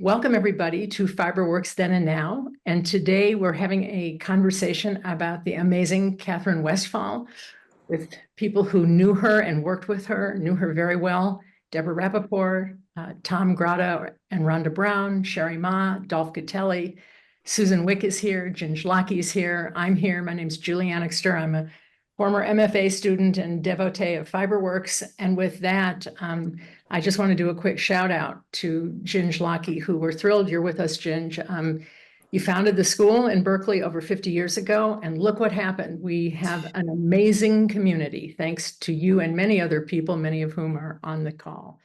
Welcome, everybody, to Fiberworks Then and Now. And today we're having a conversation about the amazing Katherine Westphal with people who knew her and worked with her, knew her very well. Deborah Rapoport, Tom Grotta and Rhonda Brown, Chere Mah, Dolph Gotelli, Susan Wick is here, Gyöngy Laky is here, I'm here. My name's Julie Annixter. I'm a former MFA student and devotee of Fiberworks. And with that, I just want to do a quick shout out to Gyöngy Laky, who we're thrilled you're with us, Gyöngy. You founded the school in Berkeley over 50 years ago, and look what happened. We have an amazing community, thanks to you and many other people, many of whom are on the call.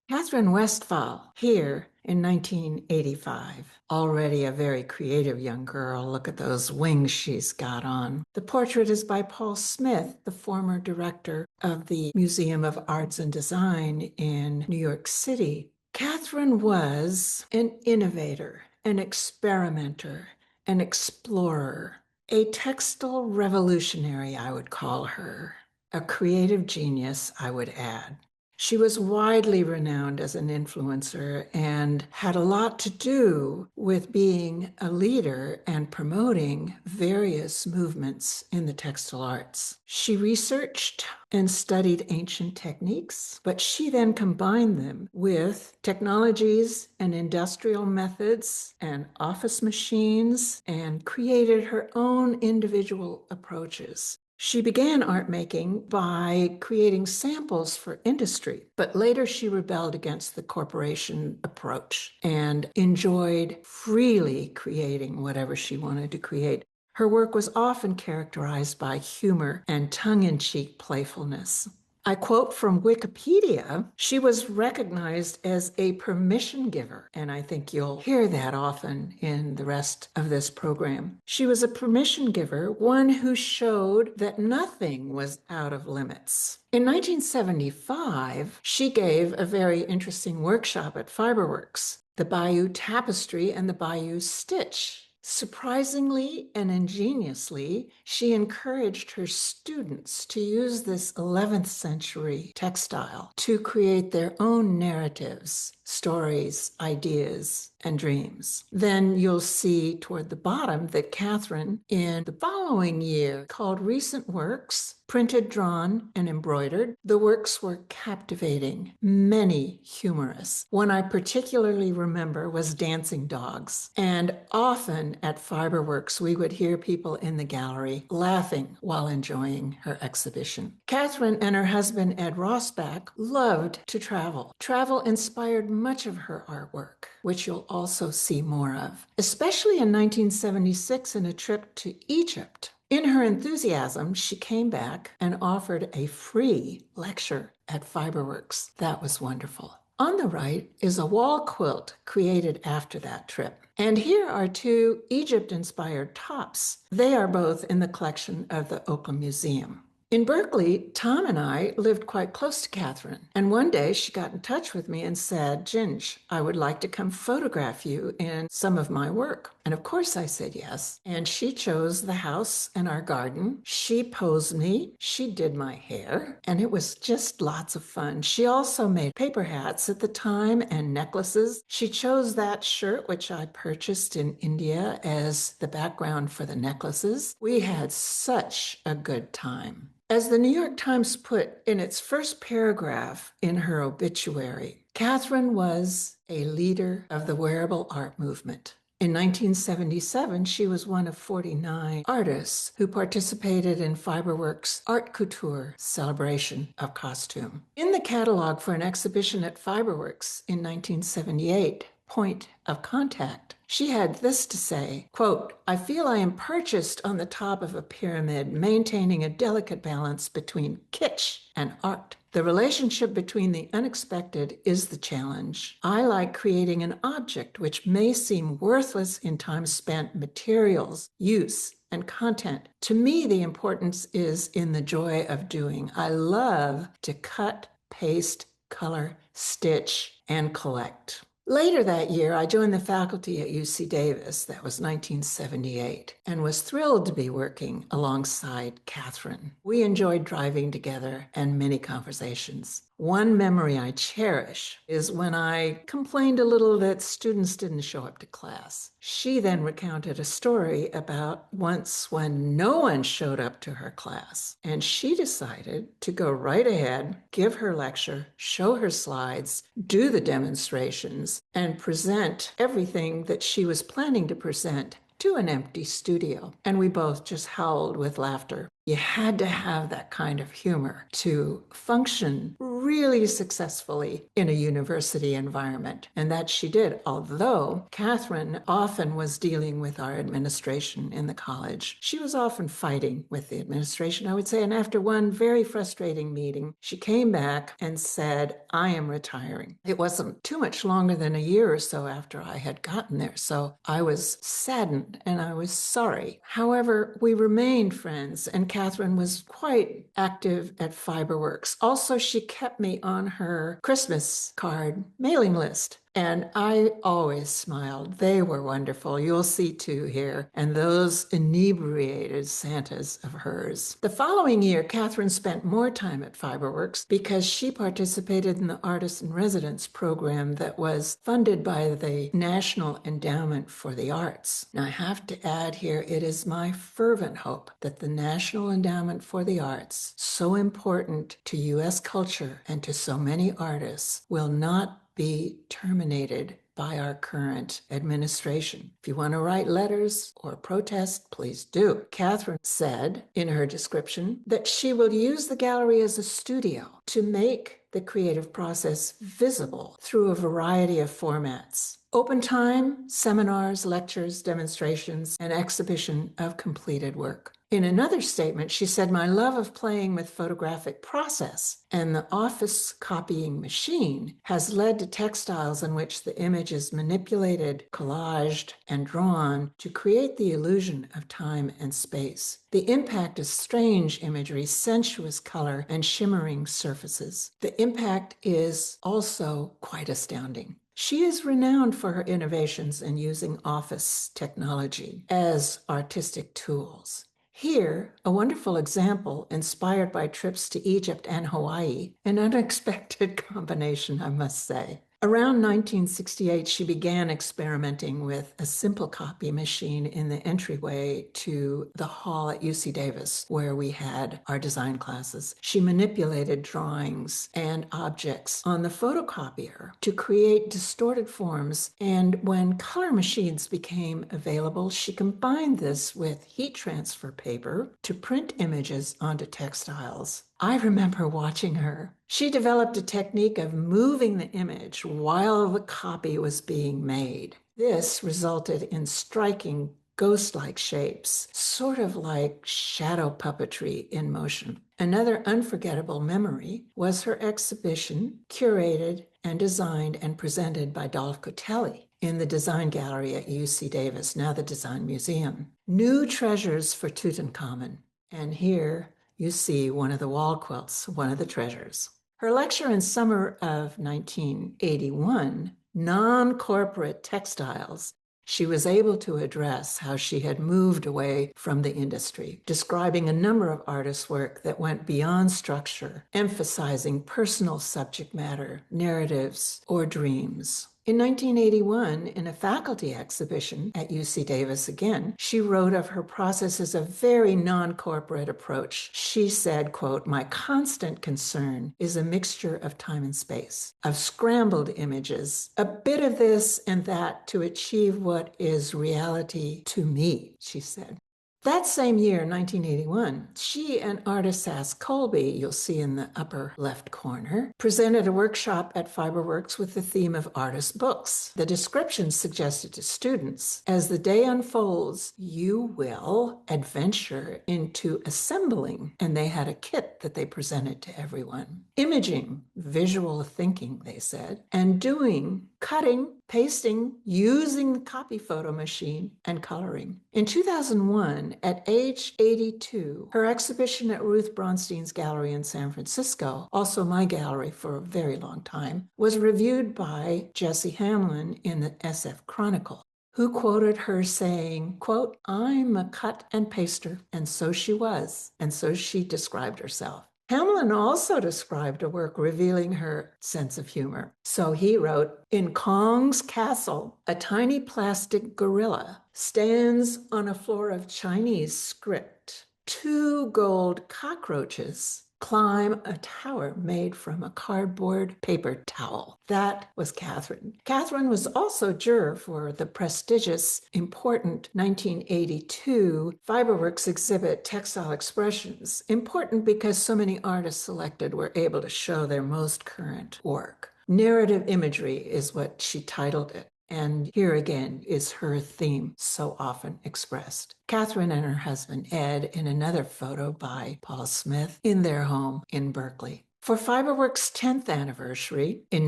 Katherine Westphal, here in 1985. Already a very creative young girl. Look at those wings she's got on. The portrait is by Paul Smith, the former director of the Museum of Arts and Design in New York City. Katherine was an innovator, an experimenter, an explorer, a textile revolutionary, I would call her, a creative genius, I would add. She was widely renowned as an influencer and had a lot to do with being a leader and promoting various movements in the textile arts. She researched and studied ancient techniques, but she then combined them with technologies and industrial methods and office machines and created her own individual approaches. She began art making by creating samples for industry, but later she rebelled against the corporation approach and enjoyed freely creating whatever she wanted to create. Her work was often characterized by humor and tongue-in-cheek playfulness. I quote from Wikipedia, she was recognized as a permission giver, and I think you'll hear that often in the rest of this program. She was a permission giver, one who showed that nothing was out of limits. In 1975, she gave a very interesting workshop at Fiberworks, the Bayou Tapestry and the Bayou Stitch. Surprisingly and ingeniously, she encouraged her students to use this 11th century textile to create their own narratives, stories, ideas, and dreams. Then you'll see toward the bottom that Katherine, in the following year, called Recent Works, printed, drawn, and embroidered. The works were captivating, many humorous. One I particularly remember was Dancing Dogs. And often at Fiberworks, we would hear people in the gallery laughing while enjoying her exhibition. Katherine and her husband, Ed Rossbach, loved to travel. Travel inspired much of her artwork, which you'll also see more of, especially in 1976 in a trip to Egypt. In her enthusiasm, she came back and offered a free lecture at Fiberworks. That was wonderful. On the right is a wall quilt created after that trip. And here are two Egypt-inspired tops. They are both in the collection of the Oakland Museum. In Berkeley, Tom and I lived quite close to Katherine, and one day she got in touch with me and said, Gyöngy, I would like to come photograph you in some of my work. And of course I said yes. And she chose the house and our garden. She posed me. She did my hair. And it was just lots of fun. She also made paper hats at the time and necklaces. She chose that shirt, which I purchased in India, as the background for the necklaces. We had such a good time. As the New York Times put in its first paragraph in her obituary, Katherine was a leader of the wearable art movement. In 1977, she was one of 49 artists who participated in Fiberworks' Art Couture celebration of costume. In the catalog for an exhibition at Fiberworks in 1978, Point of Contact, she had this to say, quote, I feel I am purchased on the top of a pyramid, maintaining a delicate balance between kitsch and art. The relationship between the unexpected is the challenge. I like creating an object which may seem worthless in time spent, materials, use, and content. To me, the importance is in the joy of doing. I love to cut, paste, color, stitch, and collect. Later that year, I joined the faculty at UC Davis, that was 1978, and was thrilled to be working alongside Katherine. We enjoyed driving together and many conversations. One memory I cherish is when I complained a little that students didn't show up to class. She then recounted a story about once when no one showed up to her class, and she decided to go right ahead, give her lecture, show her slides, do the demonstrations, and present everything that she was planning to present to an empty studio. And we both just howled with laughter. You had to have that kind of humor to function really successfully in a university environment. And that she did, although Katherine often was dealing with our administration in the college. She was often fighting with the administration, I would say. And after one very frustrating meeting, she came back and said, I am retiring. It wasn't too much longer than a year or so after I had gotten there. So I was saddened and I was sorry. However, we remained friends, and Katherine was quite active at Fiberworks. Also, she kept me on her Christmas card mailing list. And I always smiled. They were wonderful. You'll see two here. And those inebriated Santas of hers. The following year, Katherine spent more time at Fiberworks because she participated in the Artist in Residence program that was funded by the National Endowment for the Arts. Now, I have to add here, it is my fervent hope that the National Endowment for the Arts, so important to U.S. culture and to so many artists, will not be terminated by our current administration. If you want to write letters or protest, please do. Katherine said in her description that she will use the gallery as a studio to make the creative process visible through a variety of formats. Open time, seminars, lectures, demonstrations, and exhibition of completed work. In another statement, she said, my love of playing with photographic process and the office copying machine has led to textiles in which the image is manipulated, collaged, and drawn to create the illusion of time and space. The impact is strange imagery, sensuous color, and shimmering surfaces. The impact is also quite astounding. She is renowned for her innovations in using office technology as artistic tools. Here, a wonderful example inspired by trips to Egypt and Hawaii, an unexpected combination, I must say. Around 1968, she began experimenting with a simple copy machine in the entryway to the hall at UC Davis, where we had our design classes. She manipulated drawings and objects on the photocopier to create distorted forms, and when color machines became available, she combined this with heat transfer paper to print images onto textiles. I remember watching her. She developed a technique of moving the image while the copy was being made. This resulted in striking ghost-like shapes, sort of like shadow puppetry in motion. Another unforgettable memory was her exhibition, curated and designed and presented by Dolph Gotelli in the Design Gallery at UC Davis, now the Design Museum. New treasures for Tutankhamun. And here, you see one of the wall quilts, one of the treasures. Her lecture in summer of 1981, Non-Corporate Textiles, she was able to address how she had moved away from the industry, describing a number of artists' work that went beyond structure, emphasizing personal subject matter, narratives, or dreams. In 1981, in a faculty exhibition at UC Davis again, she wrote of her process as a very non-corporate approach. She said, quote, my constant concern is a mixture of time and space, of scrambled images, a bit of this and that to achieve what is reality to me, she said. That same year, 1981, she and artist Sass Colby, you'll see in the upper left corner, presented a workshop at Fiberworks with the theme of artist books. The description suggested to students, as the day unfolds, you will adventure into assembling, and they had a kit that they presented to everyone. Imaging, visual thinking, they said, and doing, cutting, pasting, using the copy photo machine, and coloring. In 2001, at age 82, her exhibition at Ruth Bronstein's gallery in San Francisco, also my gallery for a very long time, was reviewed by Jesse Hamlin in the SF Chronicle, who quoted her saying, quote, I'm a cut and paster, and so she was, and so she described herself. Hamlin also described a work revealing her sense of humor. So he wrote, "In Kong's castle, a tiny plastic gorilla stands on a floor of Chinese script. 2 gold cockroaches climb a tower made from a cardboard paper towel." That was Katherine. Katherine was also juror for the prestigious, important 1982 Fiberworks exhibit, Textile Expressions. Important because so many artists selected were able to show their most current work. Narrative imagery is what she titled it. And here again is her theme so often expressed. Katherine and her husband, Ed, in another photo by Paul Smith in their home in Berkeley. For Fiberworks' 10th anniversary in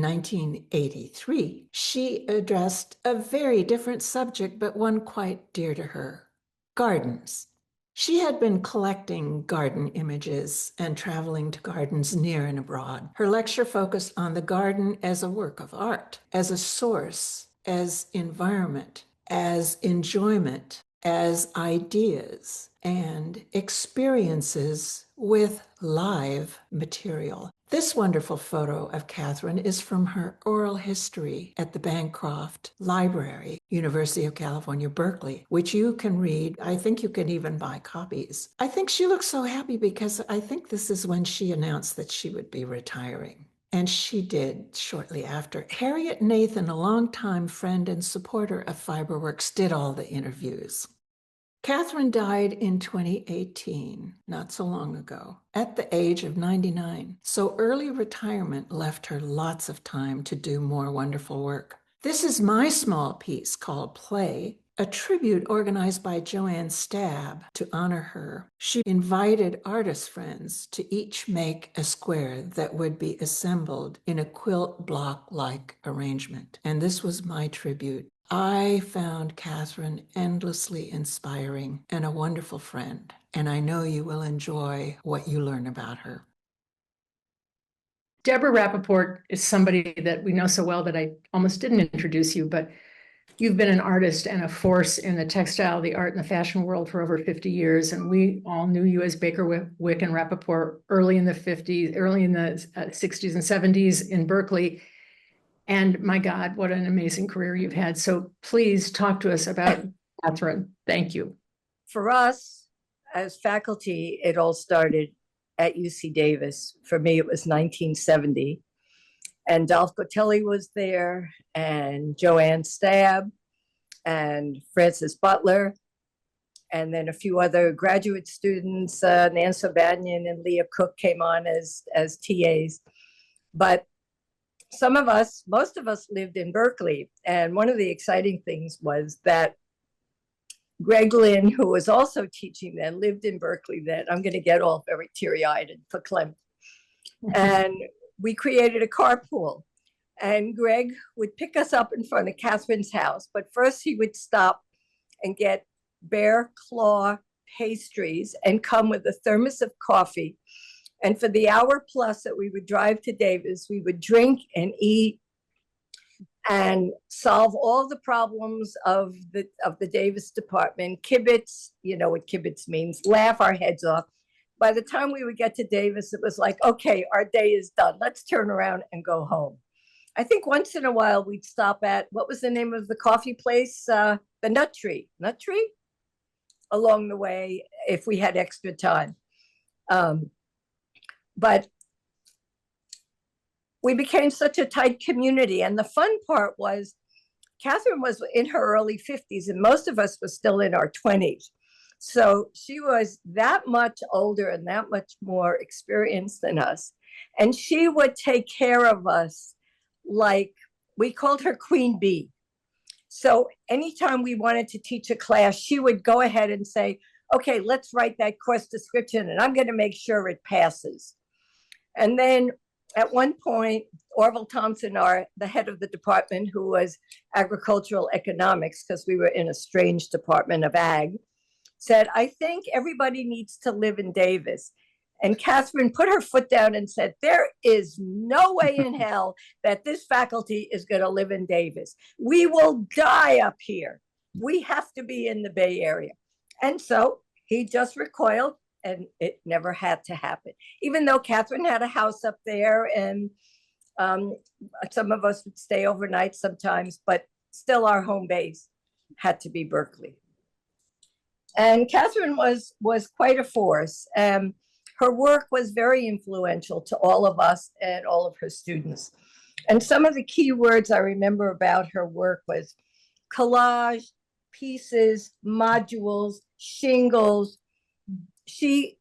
1983, she addressed a very different subject, but one quite dear to her: gardens. She had been collecting garden images and traveling to gardens near and abroad. Her lecture focused on the garden as a work of art, as a source, as environment, as enjoyment, as ideas and experiences with live material. This wonderful photo of Katherine is from her oral history at the Bancroft Library, University of California, Berkeley, which you can read. I think you can even buy copies. I think she looks so happy because I think this is when she announced that she would be retiring. And she did shortly after. Harriet Nathan, a longtime friend and supporter of Fiberworks, did all the interviews. Katherine died in 2018, not so long ago, at the age of 99. So early retirement left her lots of time to do more wonderful work. This is my small piece called Play, a tribute organized by Joanne Stab to honor her. She invited artist friends to each make a square that would be assembled in a quilt block-like arrangement. And this was my tribute. I found Katherine endlessly inspiring and a wonderful friend, and I know you will enjoy what you learn about her. Deborah Rapoport is somebody that we know so well that I almost didn't introduce you, but you've been an artist and a force in the textile, the art, and the fashion world for over 50 years. And we all knew you as Baker, Wick, and Rapoport early in the 60s and 70s in Berkeley. And my God, what an amazing career you've had. So please talk to us about Katherine. Thank you. For us, as faculty, it all started at UC Davis. For me, it was 1970. And Dolph Gotelli was there, and Joanne Stab, and Frances Butler, and then a few other graduate students, Nancy Banyan and Leah Cook came on as TAs. But some of us, most of us lived in Berkeley. And one of the exciting things was that Greg Lynn, who was also teaching then, lived in Berkeley then. I'm going to get all very teary-eyed and verklempt. And we created a carpool. And Greg would pick us up in front of Katherine's house. But first he would stop and get bear claw pastries and come with a thermos of coffee. And for the hour plus that we would drive to Davis, we would drink and eat and solve all the problems of the Davis department. Kibitz, you know what kibitz means, laugh our heads off. By the time we would get to Davis, it was like, okay, our day is done. Let's turn around and go home. I think once in a while we'd stop at, what was the name of the coffee place? The Nut Tree along the way if we had extra time. But we became such a tight community. And the fun part was Katherine was in her early 50s and most of us were still in our 20s. So she was that much older and that much more experienced than us. And she would take care of us like, we called her Queen Bee. So anytime we wanted to teach a class, she would go ahead and say, okay, let's write that course description and I'm going to make sure it passes. And then at one point, Orville Thompson, the head of the department, who was agricultural economics, because we were in a strange department of ag, said, I think everybody needs to live in Davis. And Katherine put her foot down and said, there is no way in hell that this faculty is going to live in Davis. We will die up here. We have to be in the Bay Area. And so he just recoiled and it never had to happen. Even though Katherine had a house up there, and some of us would stay overnight sometimes, but still our home base had to be Berkeley. And Katherine was quite a force. Her work was very influential to all of us and all of her students. And some of the key words I remember about her work was collage, pieces, modules, shingles. She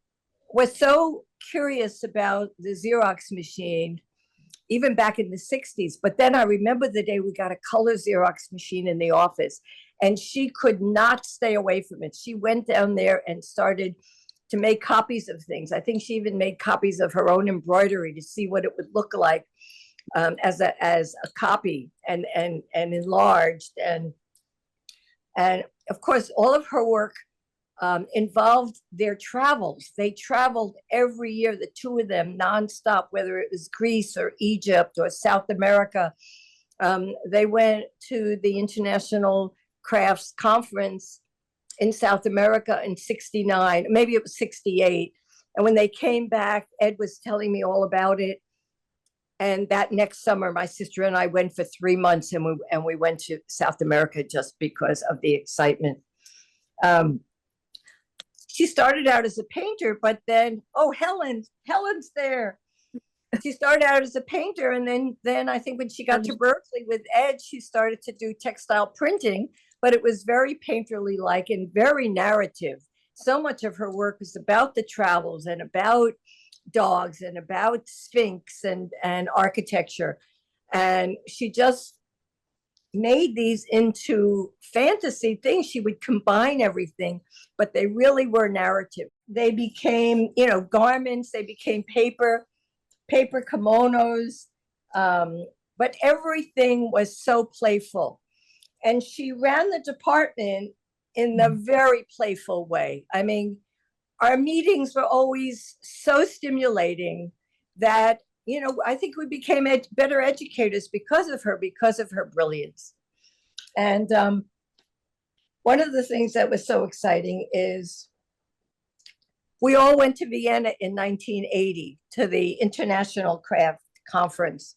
was so curious about the Xerox machine, even back in the 60s. But then I remember the day we got a color Xerox machine in the office, and she could not stay away from it. She went down there and started to make copies of things. I think she even made copies of her own embroidery to see what it would look like as a copy, and enlarged. And of course, all of her work involved their travels. They traveled every year, the two of them, nonstop, whether it was Greece or Egypt or South America. They went to the International Crafts Conference in South America in '69, maybe it was '68. And when they came back, Ed was telling me all about it. And that next summer, my sister and I went for 3 months, and we went to South America just because of the excitement. She started out as a painter, but then, Helen's there. She started out as a painter, and then I think when she got to Berkeley with Ed, she started to do textile printing, but it was very painterly-like and very narrative. So much of her work was about the travels and about dogs and about Sphinx and architecture. And she just made these into fantasy things. She would combine everything, but they really were narrative. They became, garments, they became paper kimonos, but everything was so playful. And she ran the department in a very playful way. I mean, our meetings were always so stimulating that, I think we became better educators because of her brilliance. And one of the things that was so exciting is we all went to Vienna in 1980 to the International Craft Conference.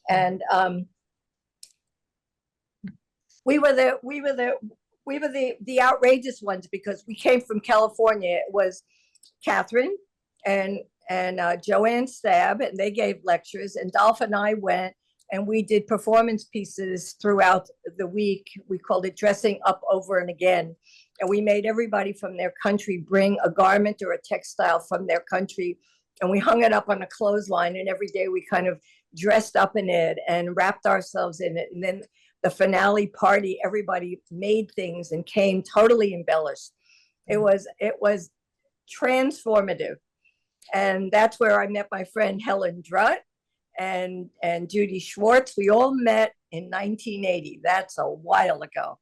And we were the outrageous ones because we came from California. It was Katherine and Joanne Stab, and they gave lectures, and Dolph and I went, and we did performance pieces throughout the week. We called it Dressing Up Over and Again. And we made everybody from their country bring a garment or a textile from their country, and we hung it up on a clothesline, and every day we kind of dressed up in it and wrapped ourselves in it. And then the finale party, everybody made things and came totally embellished. It was transformative. And that's where I met my friend Helen Drutt and Judy Schwartz. We all met in 1980. That's a while ago.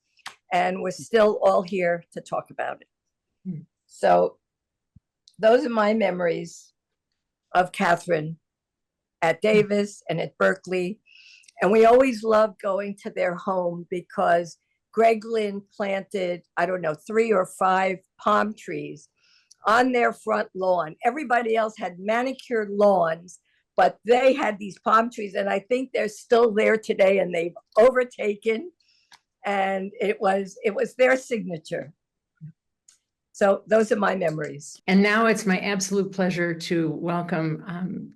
And we're still all here to talk about it. So those are my memories of Katherine at Davis and at Berkeley. And we always loved going to their home because Greg Lynn planted, 3 or 5 palm trees on their front lawn. Everybody else had manicured lawns, but they had these palm trees. And I think they're still there today, and they've overtaken. And it was their signature. So those are my memories. And now it's my absolute pleasure to welcome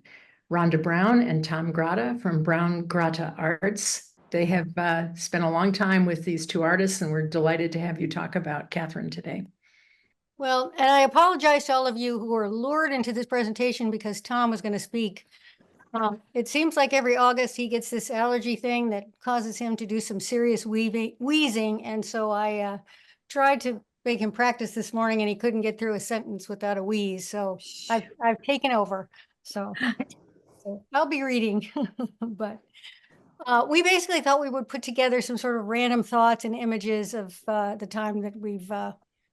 Rhonda Brown and Tom Grotta from browngrotta Arts. They have spent a long time with these two artists, and we're delighted to have you talk about Katherine today. Well, and I apologize to all of you who were lured into this presentation because Tom was going to speak. It seems like every August he gets this allergy thing that causes him to do some serious wheezing. And so I tried to make him practice this morning, and he couldn't get through a sentence without a wheeze. So I've taken over. So I'll be reading. But we basically thought we would put together some sort of random thoughts and images of the time that we've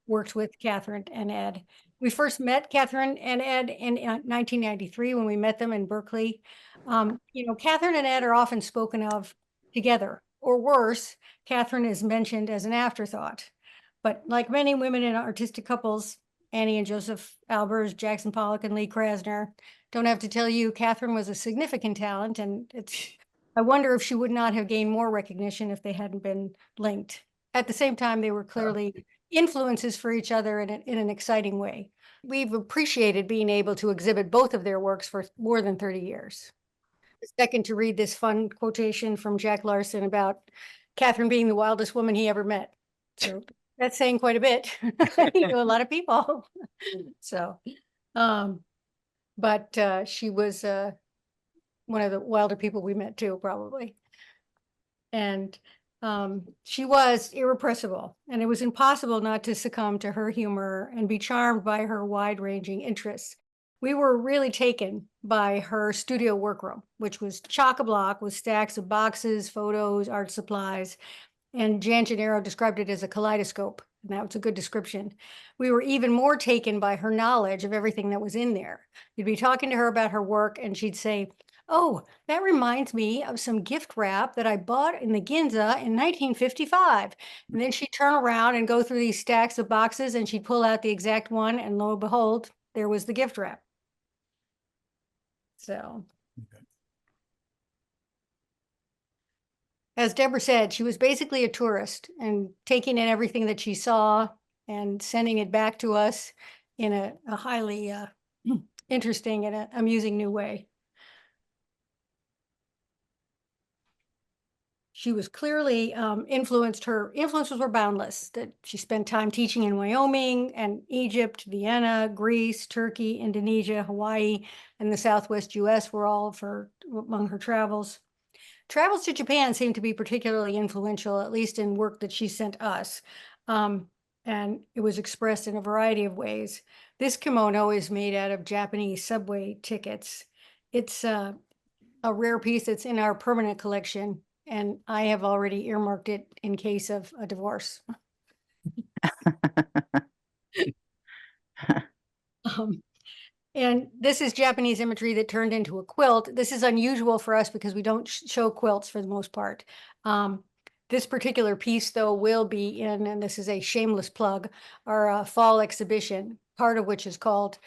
worked with Katherine and Ed. We first met Katherine and Ed in 1993 when we met them in Berkeley. Katherine and Ed are often spoken of together, or worse, Katherine is mentioned as an afterthought. But like many women in artistic couples, Annie and Joseph Albers, Jackson Pollock, and Lee Krasner. Don't have to tell you, Katherine was a significant talent, and I wonder if she would not have gained more recognition if they hadn't been linked. At the same time, they were clearly influences for each other in an exciting way. We've appreciated being able to exhibit both of their works for more than 30 years. A second to read this fun quotation from Jack Larson about Katherine being the wildest woman he ever met. So that's saying quite a bit to a lot of people. So, but she was one of the wilder people we met too, probably. And she was irrepressible, and it was impossible not to succumb to her humor and be charmed by her wide-ranging interests. We were really taken by her studio workroom, which was chock-a-block with stacks of boxes, photos, art supplies, and Jan Gennaro described it as a kaleidoscope, and that was a good description. We were even more taken by her knowledge of everything that was in there. You'd be talking to her about her work, and she'd say, "Oh, that reminds me of some gift wrap that I bought in the Ginza in 1955. And then she'd turn around and go through these stacks of boxes, and she'd pull out the exact one, and lo and behold, there was the gift wrap. So, Okay. as Deborah said, she was basically a tourist and taking in everything that she saw and sending it back to us in a highly interesting and amusing new way. She was clearly influenced. Her influences were boundless. That she spent time teaching in Wyoming and Egypt, Vienna, Greece, Turkey, Indonesia, Hawaii, and the Southwest U.S. were all of her among her travels. Travels to Japan seem to be particularly influential, at least in work that she sent us. And it was expressed in a variety of ways. This kimono is made out of Japanese subway tickets. It's a rare piece that's in our permanent collection, and I have already earmarked it in case of a divorce. And this is Japanese imagery that turned into a quilt. This is unusual for us because we don't show quilts for the most part. This particular piece, though, will be in, and this is a shameless plug, our fall exhibition, part of which is called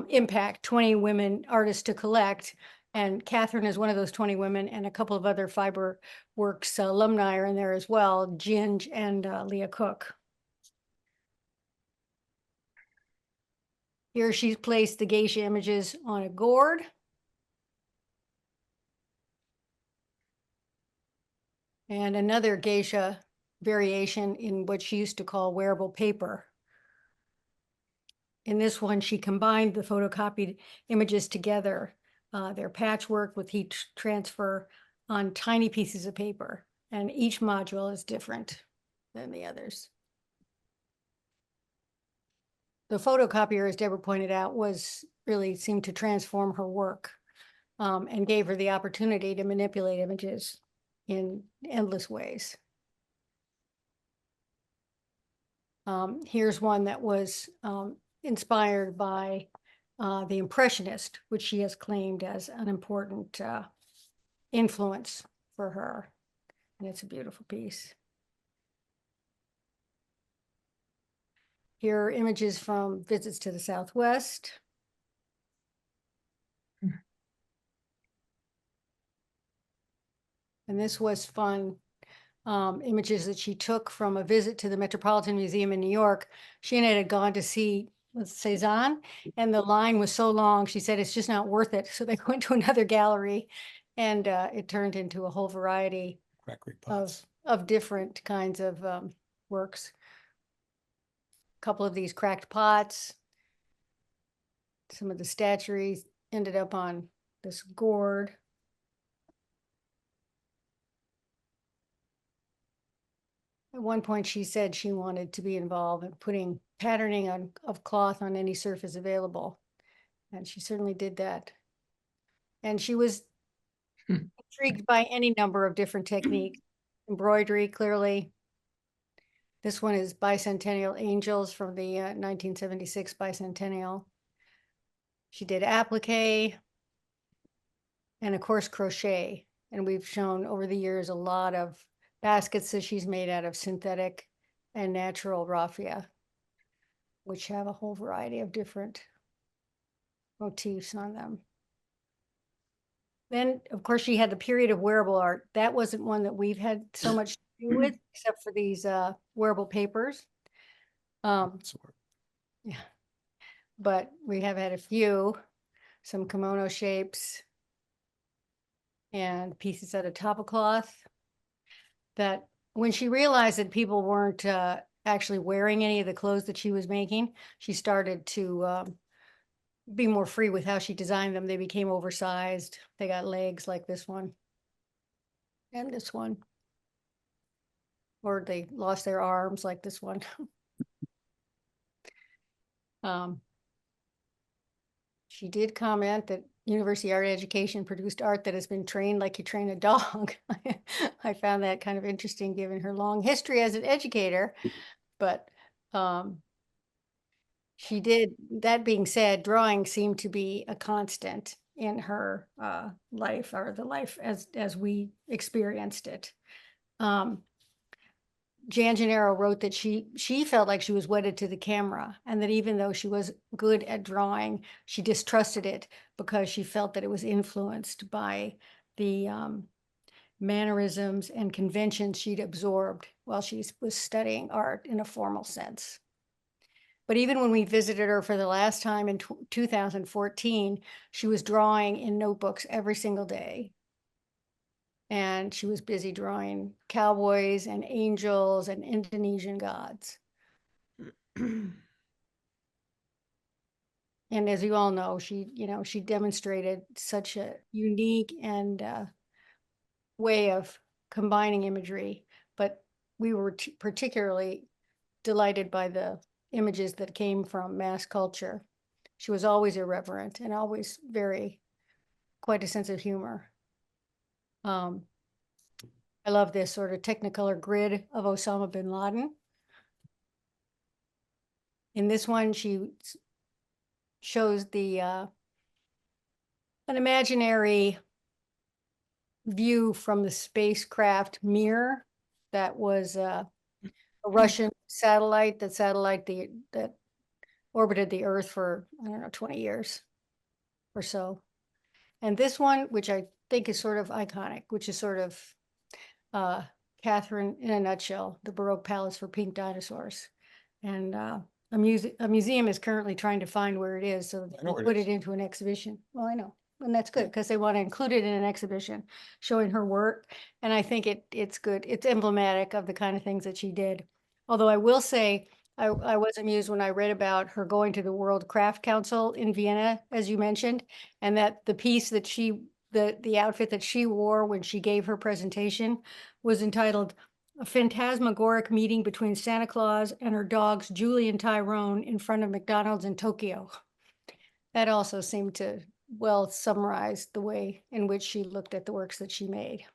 Impact, 20 Women Artists to Collect. And Katherine is one of those 20 women, and a couple of other Fiberworks alumni are in there as well, Gyöngy and Leah Cook. Here she's placed the geisha images on a gourd. And another geisha variation in what she used to call wearable paper. In this one, she combined the photocopied images together. They're patchwork with heat transfer on tiny pieces of paper, and each module is different than the others. The photocopier, as Deborah pointed out, really seemed to transform her work and gave her the opportunity to manipulate images in endless ways. Here's one that was inspired by the Impressionist, which she has claimed as an important influence for her. And it's a beautiful piece. Here are images from visits to the Southwest. And this was fun. Images that she took from a visit to the Metropolitan Museum in New York. She and Ed had gone to see Cezanne, and the line was so long, she said, it's just not worth it. So they went to another gallery, and it turned into a whole variety of different kinds of works. A couple of these cracked pots. Some of the statuaries ended up on this gourd. At one point, she said she wanted to be involved in putting patterning of cloth on any surface available. And she certainly did that. And she was intrigued by any number of different techniques. Embroidery, clearly. This one is Bicentennial Angels from the 1976 Bicentennial. She did applique and, of course, crochet. And we've shown over the years a lot of baskets that she's made out of synthetic and natural raffia. which have a whole variety of different motifs on them. Then, of course, she had the period of wearable art. That wasn't one that we've had so much to do with, except for these wearable papers. Yeah, but we have had a few, some kimono shapes and pieces out of tapa cloth, that when she realized that people weren't actually wearing any of the clothes that she was making, she started to be more free with how she designed them. They became oversized. They got legs like this one and this one, or they lost their arms like this one. She did comment that University Art Education produced art that has been trained like you train a dog. I found that kind of interesting given her long history as an educator, but she did, that being said, drawing seemed to be a constant in her life, or the life as we experienced it. Jan Gennaro wrote that she felt like she was wedded to the camera, and that even though she was good at drawing, she distrusted it because she felt that it was influenced by the mannerisms and conventions she'd absorbed while she was studying art in a formal sense. But even when we visited her for the last time in 2014, she was drawing in notebooks every single day. And she was busy drawing cowboys and angels and Indonesian gods. And as you all know, she demonstrated such a unique and way of combining imagery, but we were particularly delighted by the images that came from mass culture. She was always irreverent and always quite a sense of humor. I love this sort of Technicolor grid of Osama bin Laden. In this one, she shows an imaginary view from the spacecraft Mir that was a Russian satellite that orbited the Earth for, I don't know, 20 years or so. And this one, which I think is sort of iconic, which is sort of Catherine in a nutshell, the Baroque Palace for Pink Dinosaurs. And a museum is currently trying to find where it is so that they put it into an exhibition. Well, I know. And that's good because they want to include it in an exhibition showing her work. And I think it's good. It's emblematic of the kind of things that she did. Although I will say, I was amused when I read about her going to the World Craft Council in Vienna, as you mentioned, and that the piece that the outfit that she wore when she gave her presentation was entitled "A Phantasmagoric Meeting Between Santa Claus and Her Dogs, Julie and Tyrone, in Front of McDonald's in Tokyo." That also seemed to well summarize the way in which she looked at the works that she made.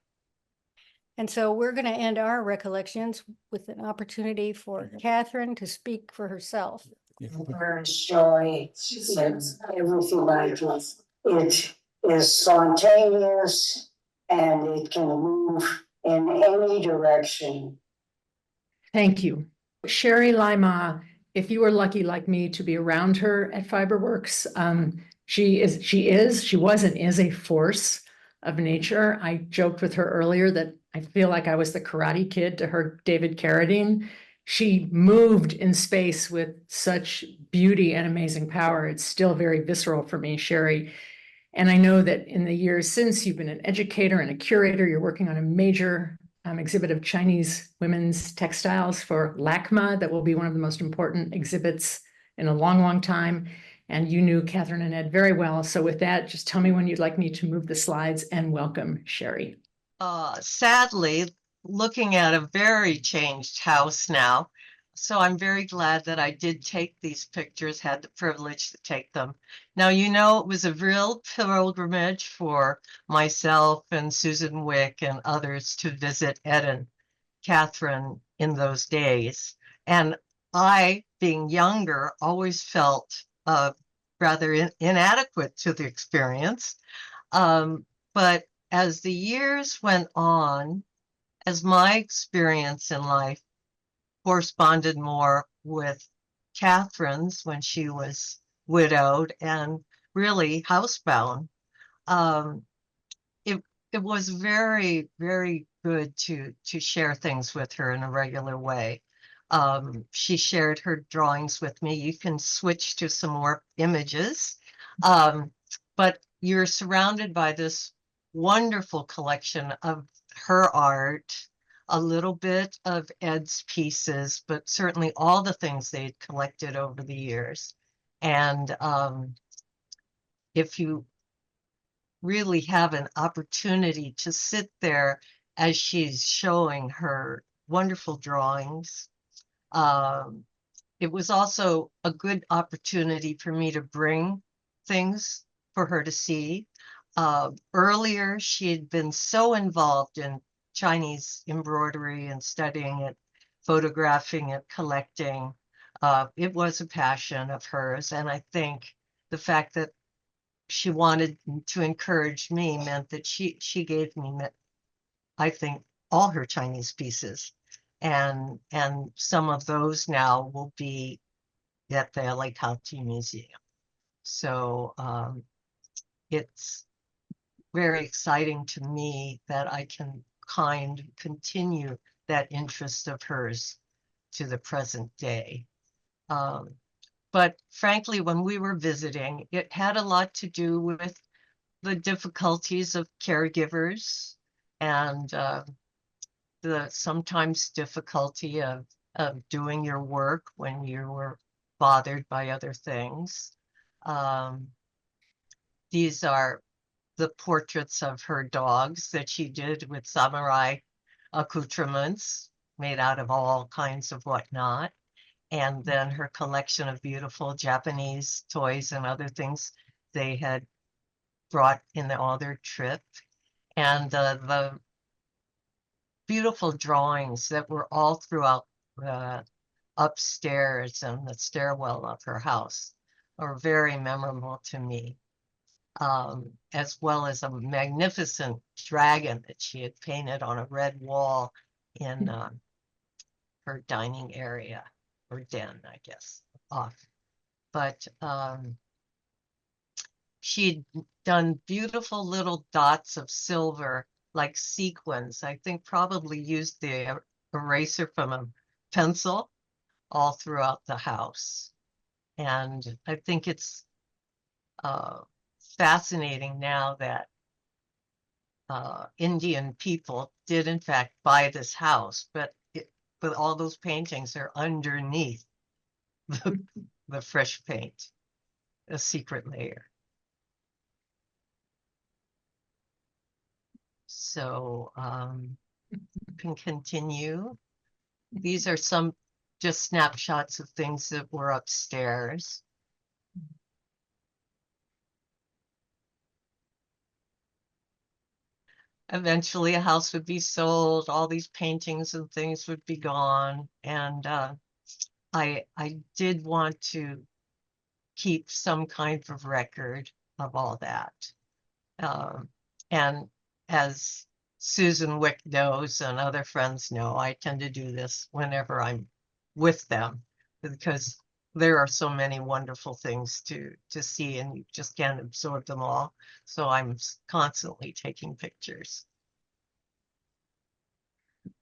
And so we're going to end our recollections with an opportunity for Catherine to speak for herself. Joy, it's everything like this. It is spontaneous and it can move in any direction. Thank you. Chere Mah, if you were lucky like me to be around her at Fiberworks, she was and is a force of nature. I joked with her earlier that I feel like I was the Karate Kid to her David Carradine. She moved in space with such beauty and amazing power. It's still very visceral for me, Chere. And I know that in the years since, you've been an educator and a curator. You're working on a major exhibit of Chinese women's textiles for Laky that will be one of the most important exhibits in a long, long time. And you knew Katherine and Ed very well. So with that, just tell me when you'd like me to move the slides, and welcome, Chere. Sadly, looking at a very changed house now. So I'm very glad that I did take these pictures, had the privilege to take them. Now, you know, it was a real pilgrimage for myself and Susan Wick and others to visit Ed and Katherine in those days. And I, being younger, always felt rather inadequate to the experience. But as the years went on, as my experience in life corresponded more with Catherine's when she was widowed and really housebound. Um, it was very, very good to share things with her in a regular way. She shared her drawings with me. You can switch to some more images, but you're surrounded by this wonderful collection of her art, a little bit of Ed's pieces, but certainly all the things they'd collected over the years. And if you really have an opportunity to sit there as she's showing her wonderful drawings. It was also a good opportunity for me to bring things for her to see. Earlier, she had been so involved in Chinese embroidery and studying it, photographing it, collecting. It was a passion of hers. And I think the fact that she wanted to encourage me meant that she gave me, I think, all her Chinese pieces, and some of those now will be at the Laky Museum. So it's very exciting to me that I can continue that interest of hers to the present day. But frankly, when we were visiting, it had a lot to do with the difficulties of caregivers and the sometimes difficulty of doing your work when you were bothered by other things. These are the portraits of her dogs that she did with samurai accoutrements made out of all kinds of whatnot. And then her collection of beautiful Japanese toys and other things they had brought in all their trip. And the beautiful drawings that were all throughout the upstairs and the stairwell of her house are very memorable to me, as well as a magnificent dragon that she had painted on a red wall in her dining area, or den, I guess, off. But she'd done beautiful little dots of silver, like sequins. I think probably used the eraser from a pencil all throughout the house. And I think it's fascinating now that Indian people did in fact buy this house, but all those paintings are underneath the fresh paint, a secret layer. So you can continue. These are some just snapshots of things that were upstairs. Eventually a house would be sold, all these paintings and things would be gone. And I did want to keep some kind of record of all that. And as Susan Wick knows and other friends know, I tend to do this whenever I'm with them because there are so many wonderful things to see and you just can't absorb them all. So I'm constantly taking pictures.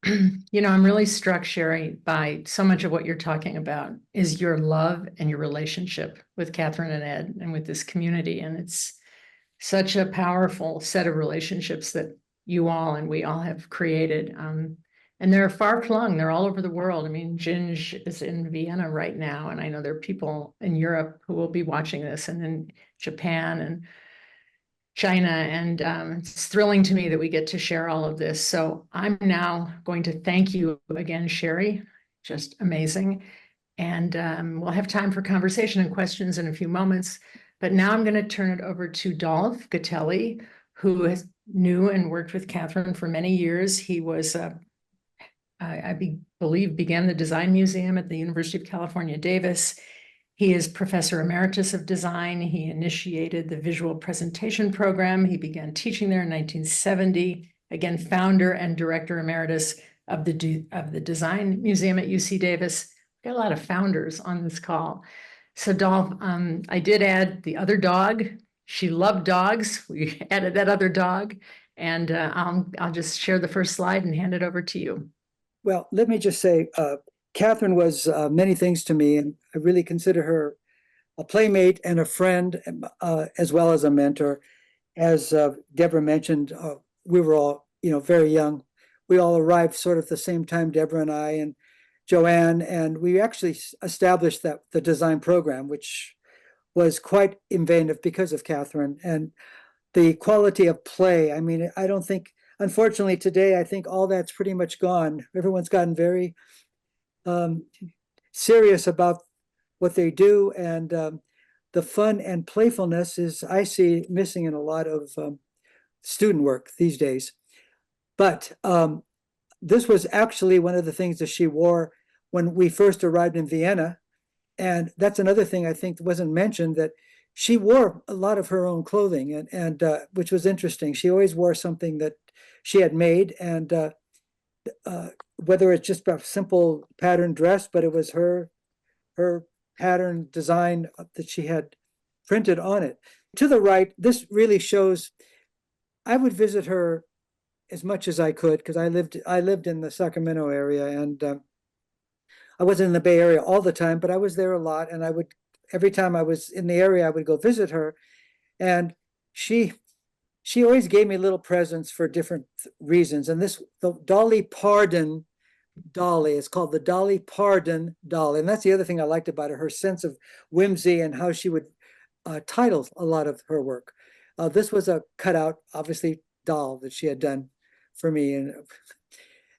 You know, I'm really struck, Sherry, by so much of what you're talking about is your love and your relationship with Katherine and Ed and with this community. And it's such a powerful set of relationships that you all and we all have created. And they're far flung, they're all over the world. I mean, Gyöngy is in Vienna right now, and I know there are people in Europe who will be watching this, and in Japan and China, and it's thrilling to me that we get to share all of this. So I'm now going to thank you again, Sherry, just amazing. And we'll have time for conversation and questions in a few moments. But now I'm going to turn it over to Dolph Gotelli, who knew and worked with Katherine for many years. He was, I believe, began the Design Museum at the University of California, Davis. He is Professor Emeritus of Design. He initiated the Visual Presentation Program. He began teaching there in 1970. Again, founder and Director Emeritus of the Design Museum at UC Davis. got a lot of founders on this call. So Dolph, I did add the other dog. She loved dogs. We added that other dog. And I'll just share the first slide and hand it over to you. Well, let me just say, Katherine was many things to me, and I really consider her a playmate and a friend, as well as a mentor. As Deborah mentioned, we were all, very young. We all arrived sort of the same time, Deborah and I and Joanne, and we actually established that the design program, which was quite inventive because of Katherine and the quality of play. I mean, I don't think, unfortunately, today, I think all that's pretty much gone. Everyone's gotten very serious about what they do, and the fun and playfulness is, I see, missing in a lot of student work these days. But this was actually one of the things that she wore when we first arrived in Vienna. And that's another thing I think wasn't mentioned, that she wore a lot of her own clothing, and which was interesting. She always wore something that she had made, and whether it's just a simple pattern dress, but it was her pattern design that she had printed on it. To the right, this really shows, I would visit her as much as I could, because I lived in the Sacramento area, and I wasn't in the Bay Area all the time, but I was there a lot, and every time I was in the area, I would go visit her. And she always gave me little presents for different reasons. And the Dolly Parton dolly is called the Dolly Parton dolly. And that's the other thing I liked about her sense of whimsy and how she would title a lot of her work. This was a cutout, obviously, doll that she had done for me, and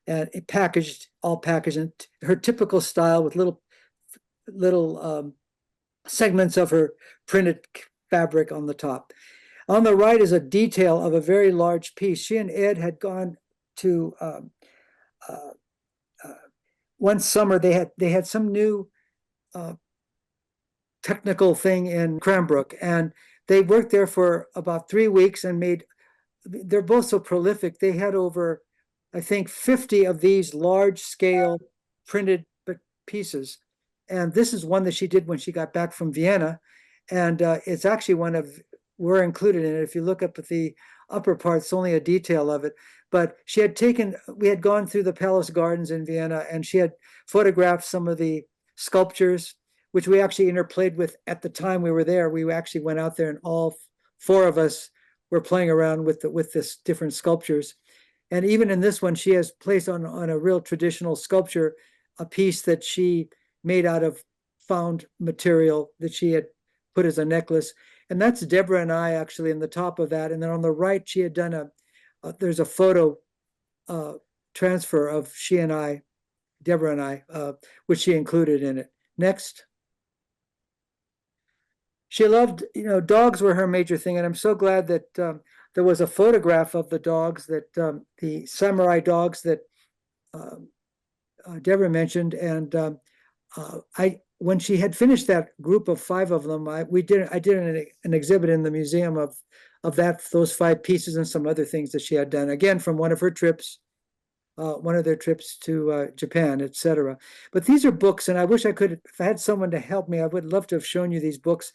it all packaged in her typical style with little segments of her printed fabric on the top. On the right is a detail of a very large piece. She and Ed had gone to one summer. They had some new technical thing in Cranbrook, and they worked there for about 3 weeks and they're both so prolific. They had over, I think, 50 of these large scale printed pieces. And this is one that she did when she got back from Vienna. And it's actually we're included in it. If you look up at the upper part, it's only a detail of it. But we had gone through the Palace Gardens in Vienna, and she had photographed some of the sculptures, which we actually interplayed with at the time we were there. We actually went out there, and all 4 of us were playing around with this different sculptures. And even in this one, she has placed on a real traditional sculpture a piece that she made out of found material that she had put as a necklace. And that's Deborah and I actually in the top of that. And then on the right, she had done there's a photo transfer of she and I, Deborah and I, which she included in it. Next. She loved, dogs were her major thing. And I'm so glad that there was a photograph of the dogs, that the samurai dogs that Deborah mentioned. And when she had finished that group of 5 of them, I did an exhibit in the museum of those 5 pieces and some other things that she had done, again from one of her trips, one of their trips to Japan, etc. But these are books, and I wish I could, if I had someone to help me, I would love to have shown you these books.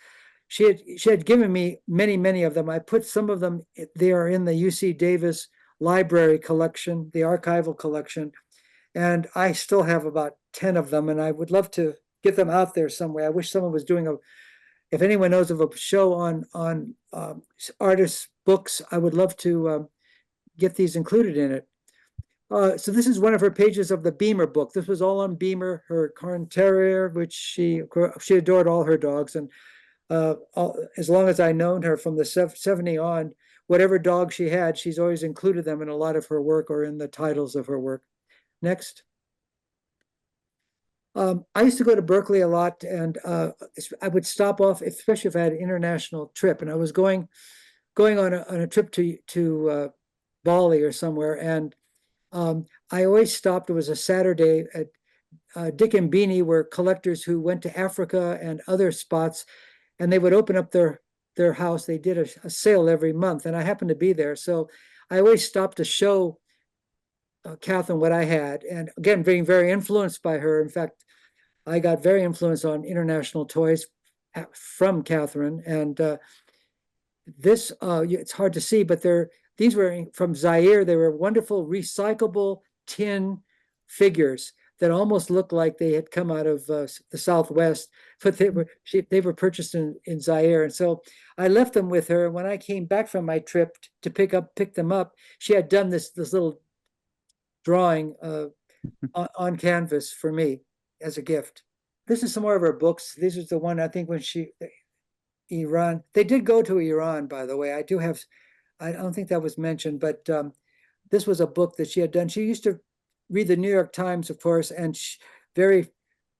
She had given me many of them. I put some of them, they are in the UC Davis library collection, the archival collection, and I still have about 10 of them, and I would love to get them out there some way. I wish someone was doing if anyone knows of a show on artists' books, I would love to get these included in it. So this is one of her pages of the Beamer book. This was all on Beamer, her Cairn Terrier, which she adored all her dogs. And as long as I known her from the 70 on, whatever dog she had, she's always included them in a lot of her work or in the titles of her work. Next. I used to go to Berkeley a lot, and I would stop off, especially if I had an international trip, and I was going on a trip to Bali or somewhere, and I always stopped. It was a Saturday at Dick and Beanie were collectors who went to Africa and other spots, and they would open up their house. They did a sale every month, and I happened to be there, so I always stopped to show Katherine what I had, and again, being very influenced by her. In fact, I got very influenced on international toys from Katherine. And this, it's hard to see, but these were from Zaire. They were wonderful recyclable tin figures that almost looked like they had come out of the Southwest, but they were purchased in Zaire. And so I left them with her. When I came back from my trip to pick them up, she had done this little drawing on canvas for me as a gift. This is some more of her books. This is the one, I think, when Iran, they did go to Iran, by the way. I don't think that was mentioned, but this was a book that she had done. She used to read the New York Times, of course, and very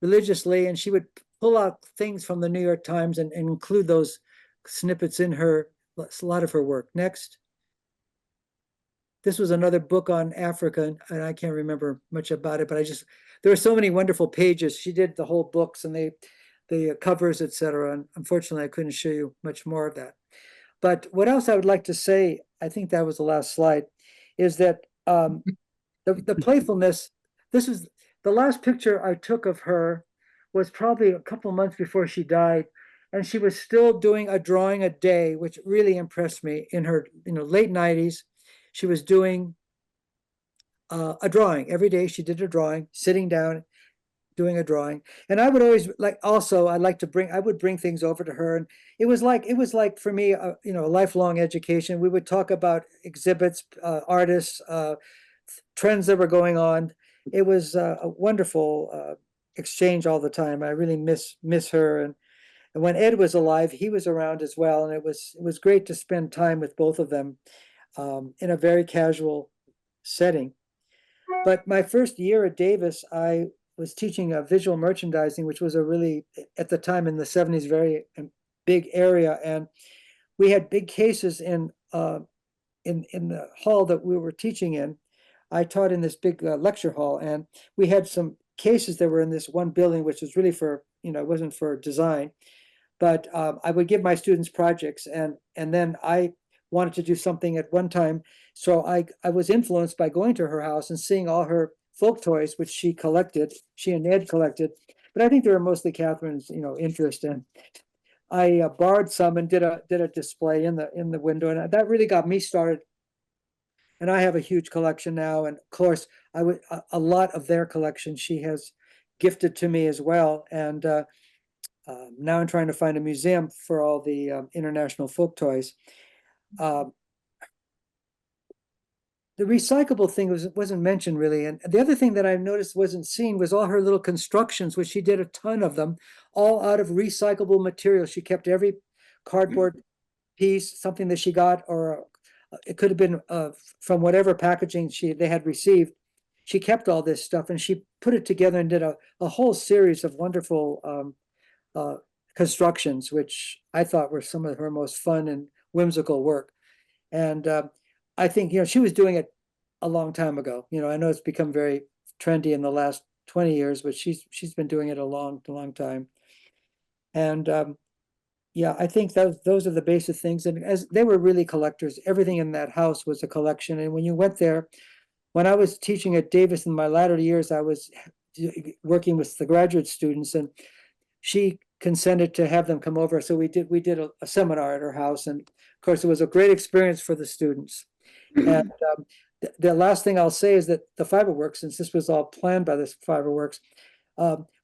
religiously, and she would pull out things from the New York Times and include those snippets in a lot of her work. Next. This was another book on Africa, and I can't remember much about it, but there were so many wonderful pages. She did the whole books and the covers, etc. And unfortunately, I couldn't show you much more of that. But what else I would like to say, I think that was the last slide, is that the playfulness, this is the last picture I took of her was probably a couple months before she died. And she was still doing a drawing a day, which really impressed me. In her late 90s, she was doing a drawing. Every day she did a drawing, sitting down, doing a drawing. And I would always I would bring things over to her. And it was like for me, a lifelong education. We would talk about exhibits, artists, trends that were going on. It was a wonderful exchange all the time. I really miss her. And when Ed was alive, he was around as well. And it was great to spend time with both of them in a very casual setting. But my first year at Davis, I was teaching visual merchandising, which was a really, at the time in the 70s, very big area. And we had big cases in the hall that we were teaching in. I taught in this big lecture hall, and we had some cases that were in this one building, which was really for, it wasn't for design. But I would give my students projects, and then I wanted to do something at one time. So I was influenced by going to her house and seeing all her folk toys, which she and Ed collected. But I think they were mostly Katherine's, interest in. I borrowed some and did a display in the window, and that really got me started. And I have a huge collection now, and of course, a lot of their collection she has gifted to me as well. And now I'm trying to find a museum for all the international folk toys. The recyclable thing wasn't mentioned really. And the other thing that I noticed wasn't seen was all her little constructions, which she did a ton of them, all out of recyclable material. She kept every cardboard piece, something that she got, or it could have been from whatever packaging they had received. She kept all this stuff and she put it together and did a whole series of wonderful constructions, which I thought were some of her most fun and whimsical work. And I think, she was doing it a long time ago. I know it's become very trendy in the last 20 years, but she's been doing it a long time. And yeah, I think those are the basic things. And as they were really collectors, everything in that house was a collection. And when you went there, when I was teaching at Davis in my latter years, I was working with the graduate students, and she consented to have them come over. So we did a seminar at her house, and of course it was a great experience for the students. And the last thing I'll say is that the Fiberworks, since this was all planned by this Fiberworks,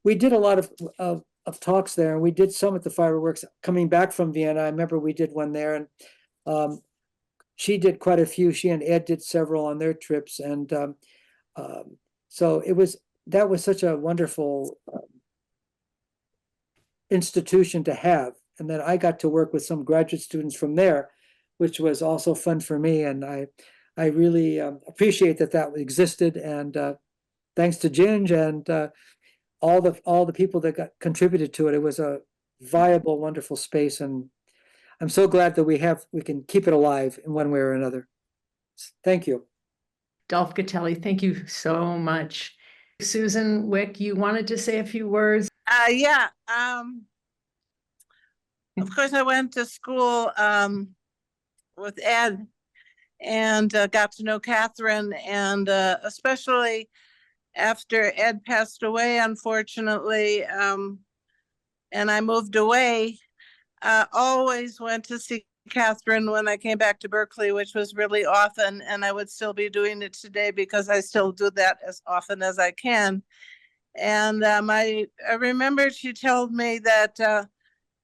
we did a lot of talks there, and we did some at the Fiberworks coming back from Vienna. I remember we did one there, and she did quite a few. She and Ed did several on their trips, and so that was such a wonderful institution to have. And then I got to work with some graduate students from there, which was also fun for me. And I really appreciate that existed. And thanks to Gyöngy and all the people that contributed to it. It was a viable, wonderful space. And I'm so glad that we can keep it alive in one way or another. Thank you. Dolph Gotelli, thank you so much. Susan Wick, you wanted to say a few words? Yeah. Of course, I went to school with Ed and got to know Katherine, and especially after Ed passed away, unfortunately, and I moved away, always went to see Katherine when I came back to Berkeley, which was really often, and I would still be doing it today because I still do that as often as I can. And I remember she told me that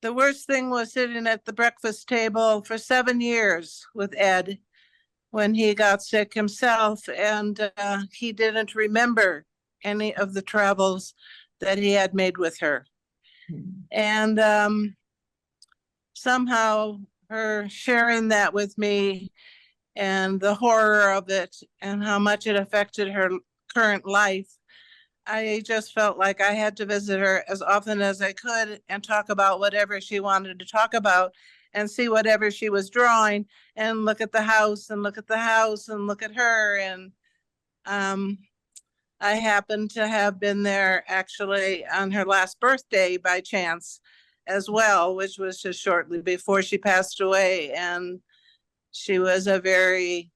the worst thing was sitting at the breakfast table for 7 years with Ed when he got sick himself, and he didn't remember any of the travels that he had made with her. And somehow her sharing that with me and the horror of it and how much it affected her current life, I just felt like I had to visit her as often as I could and talk about whatever she wanted to talk about and see whatever she was drawing and look at the house and look at the house and look at her. And I happened to have been there actually on her last birthday by chance as well, which was just shortly before she passed away. And she was a very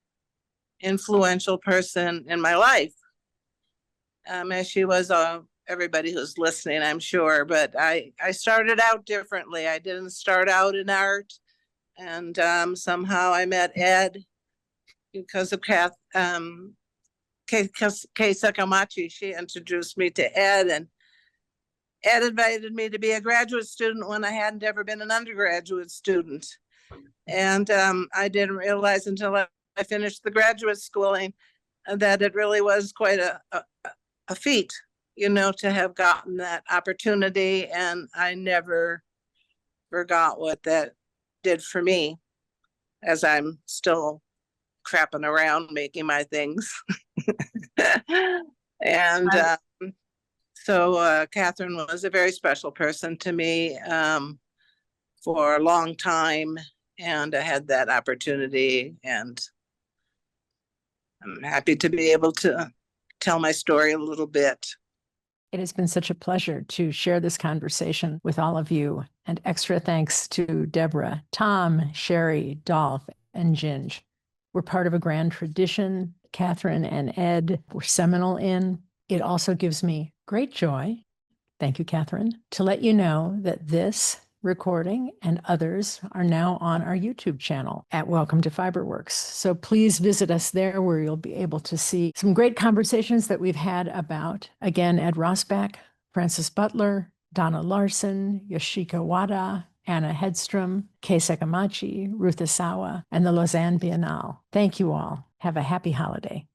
influential person in my life. As she was everybody who's listening, I'm sure, but I started out differently. I didn't start out in art, and somehow I met Ed because of Kei Sakamachi. She introduced me to Ed, and Ed invited me to be a graduate student when I hadn't ever been an undergraduate student. And I didn't realize until I finished the graduate schooling that it really was quite a feat, you know, to have gotten that opportunity. And I never forgot what that did for me, as I'm still crapping around making my things. And so Katherine was a very special person to me for a long time, and I had that opportunity, and I'm happy to be able to tell my story a little bit. It has been such a pleasure to share this conversation with all of you. And extra thanks to Deborah, Tom, Sherry, Dolph, and Gyöngy. We're part of a grand tradition Katherine and Ed were seminal in. It also gives me great joy, thank you, Katherine, to let you know that this recording and others are now on our YouTube channel at Welcome to Fiberworks. So please visit us there, where you'll be able to see some great conversations that we've had about, again, Ed Rossbach, Francis Butler, Donna Larson, Yoshiko Wada, Anna Hedstrom, Kei Sakamachi, Ruth Asawa, and the Lausanne Biennale. Thank you all. Have a happy holiday.